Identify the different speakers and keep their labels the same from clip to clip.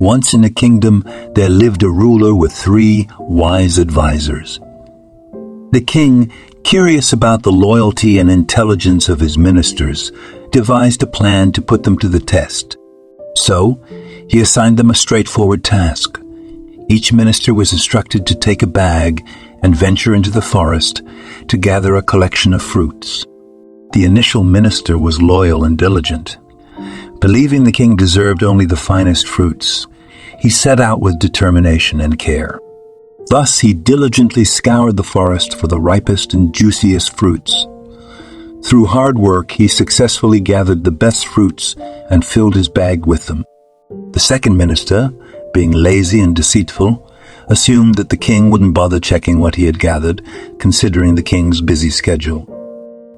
Speaker 1: Once in a kingdom, there lived a ruler with 3 wise advisors. The king, curious about the loyalty and intelligence of his ministers, devised a plan to put them to the test. So, he assigned them a straightforward task. Each minister was instructed to take a bag and venture into the forest to gather a collection of fruits. The initial minister was loyal and diligent. Believing the king deserved only the finest fruits, he set out with determination and care. Thus he diligently scoured the forest for the ripest and juiciest fruits. Through hard work, he successfully gathered the best fruits and filled his bag with them. The second minister, being lazy and deceitful, assumed that the king wouldn't bother checking what he had gathered, considering the king's busy schedule.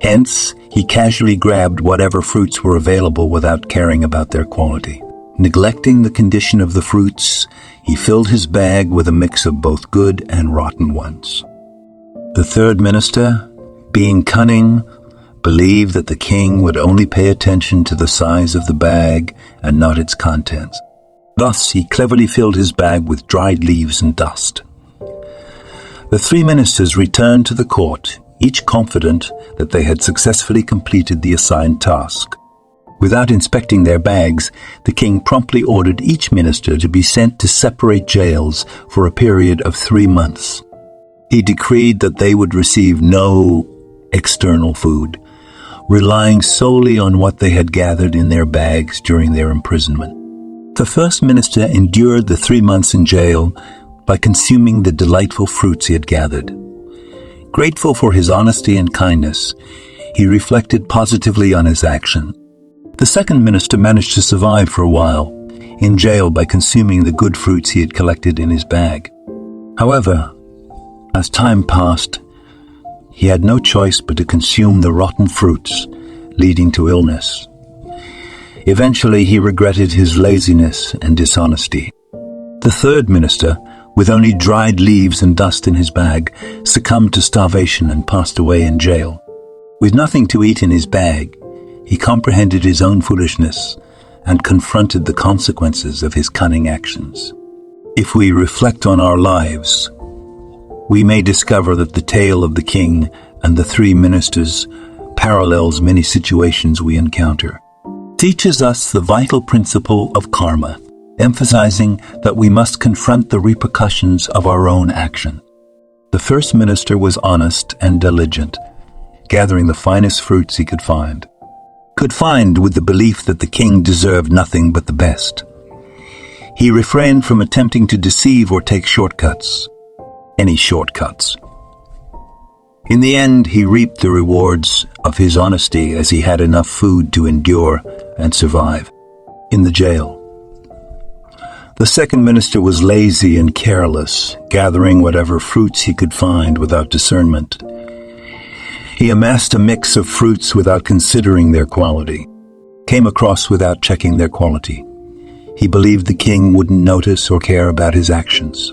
Speaker 1: Hence, he casually grabbed whatever fruits were available without caring about their quality. Neglecting the condition of the fruits, he filled his bag with a mix of both good and rotten ones. The third minister, being cunning, believed that the king would only pay attention to the size of the bag and not its contents. Thus, he cleverly filled his bag with dried leaves and dust. The 3 ministers returned to the court, each confident that they had successfully completed the assigned task. Without inspecting their bags, the king promptly ordered each minister to be sent to separate jails for a period of 3 months. He decreed that they would receive no external food, relying solely on what they had gathered in their bags during their imprisonment. The first minister endured the 3 months in jail by consuming the delightful fruits he had gathered. Grateful for his honesty and kindness, he reflected positively on his action. The second minister managed to survive for a while in jail by consuming the good fruits he had collected in his bag. However, as time passed, he had no choice but to consume the rotten fruits, leading to illness. Eventually, he regretted his laziness and dishonesty. The third minister, with only dried leaves and dust in his bag, succumbed to starvation and passed away in jail. With nothing to eat in his bag, he comprehended his own foolishness and confronted the consequences of his cunning actions. If we reflect on our lives, we may discover that the tale of the king and the 3 ministers parallels many situations we encounter. It teaches us the vital principle of karma, emphasizing that we must confront the repercussions of our own action. The first minister was honest and diligent, gathering the finest fruits he could find with the belief that the king deserved nothing but the best. He refrained from attempting to deceive or take any shortcuts. In the end, he reaped the rewards of his honesty as he had enough food to endure and survive in the jail. The second minister was lazy and careless, gathering whatever fruits he could find without discernment. He amassed a mix of fruits without considering their quality, came across without checking their quality. He believed the king wouldn't notice or care about his actions.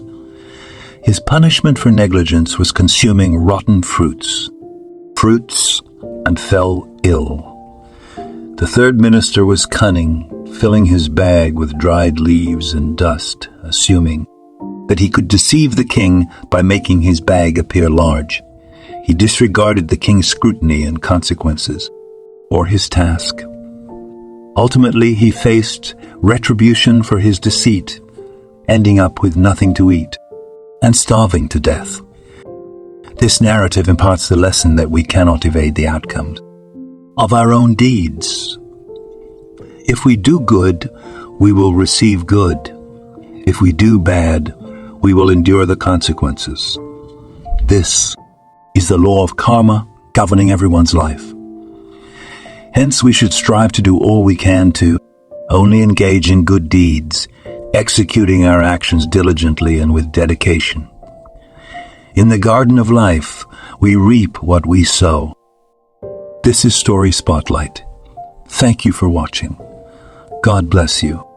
Speaker 1: His punishment for negligence was consuming rotten fruits, and fell ill. The third minister was cunning, filling his bag with dried leaves and dust, assuming that he could deceive the king by making his bag appear large. He disregarded the king's scrutiny and consequences, or his task. Ultimately, he faced retribution for his deceit, ending up with nothing to eat and starving to death. This narrative imparts the lesson that we cannot evade the outcomes of our own deeds. If we do good, we will receive good. If we do bad, we will endure the consequences. This is the law of karma governing everyone's life. Hence, we should strive to do all we can to only engage in good deeds, executing our actions diligently and with dedication. In the garden of life, we reap what we sow. This is Story Spotlight. Thank you for watching. God bless you.